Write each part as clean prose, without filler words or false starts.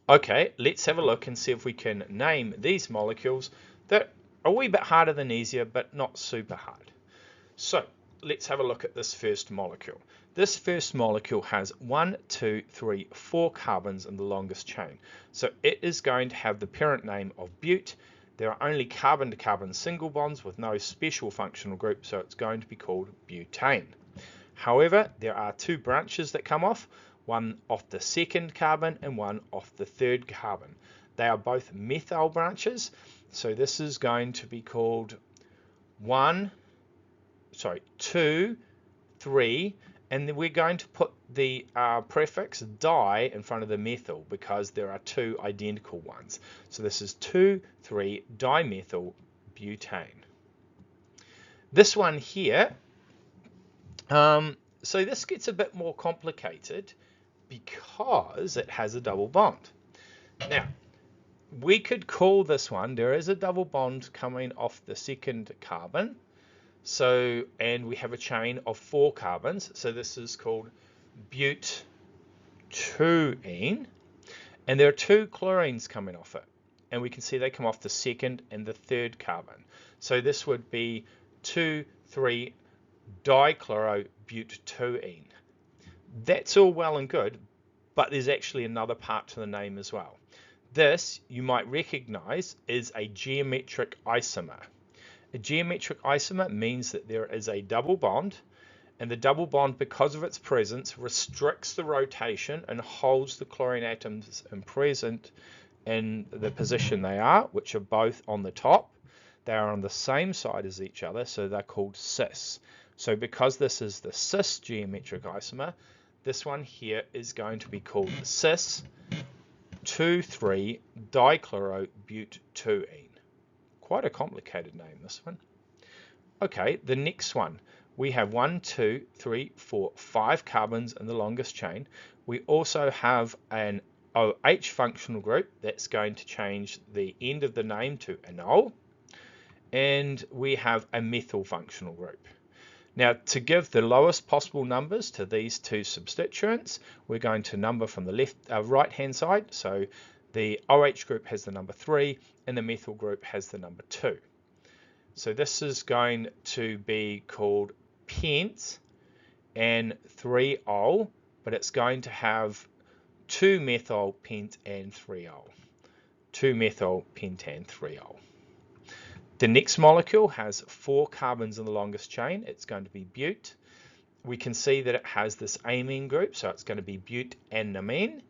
Okay, let's have a look and see if we can name these molecules that are a wee bit harder than easier, but not super hard. So let's have a look at this first molecule. This first molecule has 1, 2, 3, 4 carbons in the longest chain. So it is going to have the parent name of bute. There are only carbon-to-carbon single bonds with no special functional group, so it's going to be called butane. However, there are two branches that come off, one off the second carbon and one off the third carbon. They are both methyl branches, so this is going to be called 2, 3, and then we're going to put the prefix di in front of the methyl because there are two identical ones. So this is 2,3-dimethyl butane. This one here, so this gets a bit more complicated because it has a double bond. Now, we could call this one, there is a double bond coming off the second carbon. So, and we have a chain of 4 carbons. So this is called butene. And there are 2 chlorines coming off it. And we can see they come off the second and the third carbon. So this would be 2,3-dichlorobutene. That's all well and good, but there's actually another part to the name as well. This, you might recognize, is a geometric isomer. A geometric isomer means that there is a double bond, and the double bond, because of its presence, restricts the rotation and holds the chlorine atoms present in the position they are, which are both on the top. They are on the same side as each other, so they're called cis. So because this is the cis geometric isomer, this one here is going to be called cis 2,3-dichlorobutene. Quite a complicated name, this one. Okay, the next one. We have 1, 2, 3, 4, 5 carbons in the longest chain. We also have an OH functional group that's going to change the end of the name to enol. And we have a methyl functional group. Now, to give the lowest possible numbers to these two substituents, we're going to number from the right-hand side. So the OH group has the number 3 and the methyl group has the number 2. So this is going to be called pent and 3-ol, but it's going to have 2-methyl pent and 3-ol. 2-methyl pent and 3-ol. The next molecule has 4 carbons in the longest chain. It's going to be bute. We can see that it has this amine group, so it's going to be butanamine.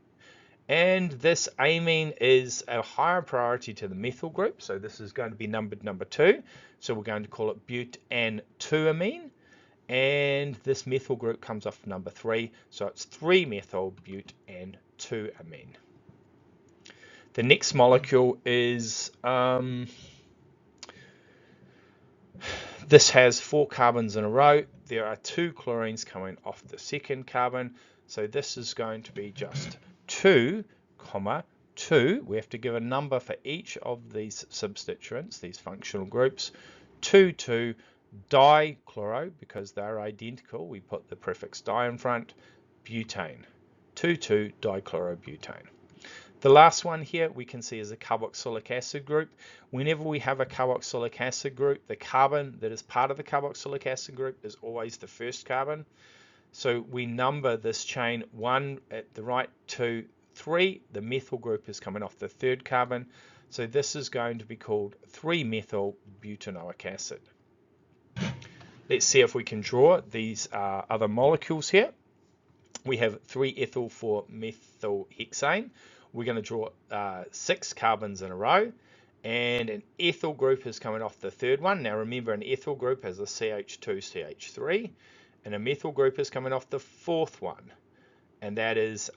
And this amine is a higher priority to the methyl group, so this is going to be numbered number 2. So we're going to call it butan-2-amine. And this methyl group comes off number 3, so it's 3-methyl-butan-2-amine. The next molecule is, this has 4 carbons in a row. There are 2 chlorines coming off the second carbon, so this is going to be just 2, 2. We have to give a number for each of these substituents, these functional groups. 2,2-dichloro, because they're identical, we put the prefix di in front, butane. 2,2-dichlorobutane. The last one here we can see is a carboxylic acid group. Whenever we have a carboxylic acid group, the carbon that is part of the carboxylic acid group is always the first carbon. So we number this chain 1 at the right, 2, 3. The methyl group is coming off the third carbon. So this is going to be called 3-methyl-butanoic acid. Let's see if we can draw these other molecules here. We have 3-ethyl-4-methylhexane. We're going to draw 6 carbons in a row. And an ethyl group is coming off the third one. Now remember, an ethyl group has a CH2CH3. And a methyl group is coming off the fourth one, and that is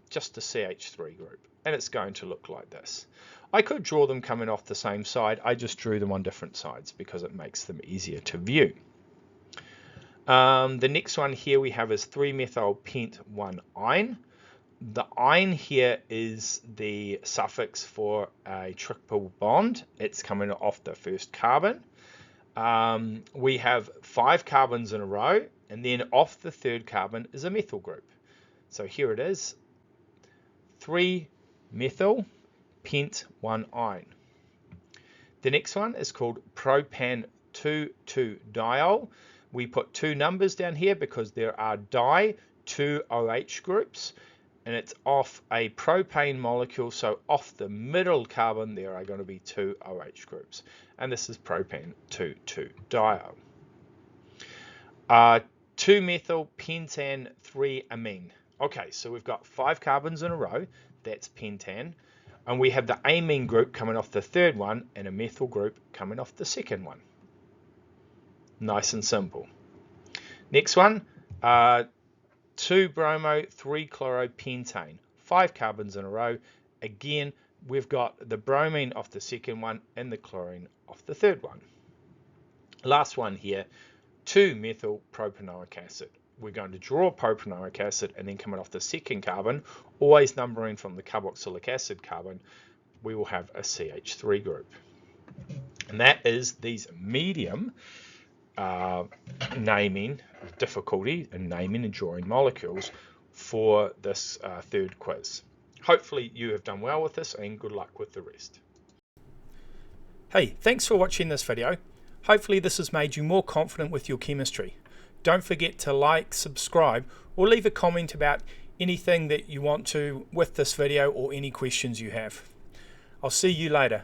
just a CH3 group, and it's going to look like this. I could draw them coming off the same side. I just drew them on different sides because it makes them easier to view. The next one here we have is 3-methyl-pent-1-ine. The ine here is the suffix for a triple bond. It's coming off the first carbon. We have 5 carbons in a row, and then off the third carbon is a methyl group. So here it is, 3 methyl, pent 1-ine. The next one is called propan 2,2-diol. We put two numbers down here because there are two OH groups, and it's off a propane molecule, so off the middle carbon there are going to be two OH groups, and this is propan 2,2-diol. 2-methyl pentan 3-amine. Okay, so we've got 5 carbons in a row, that's pentan, and we have the amine group coming off the third one and a methyl group coming off the second one. Nice and simple. Next one, 2-bromo-3-chloropentane, 5 carbons in a row. Again, we've got the bromine off the second one and the chlorine off the third one. Last one here, 2-methyl propanoic acid. We're going to draw propanoic acid, and then coming off the second carbon, always numbering from the carboxylic acid carbon, we will have a CH3 group. And that is these medium naming difficulty and naming and drawing molecules for this third quiz. Hopefully you have done well with this, and good luck with the rest. Hey, thanks for watching this video. Hopefully this has made you more confident with your chemistry. Don't forget to like, subscribe, or leave a comment about anything that you want to with this video or any questions you have. I'll see you later.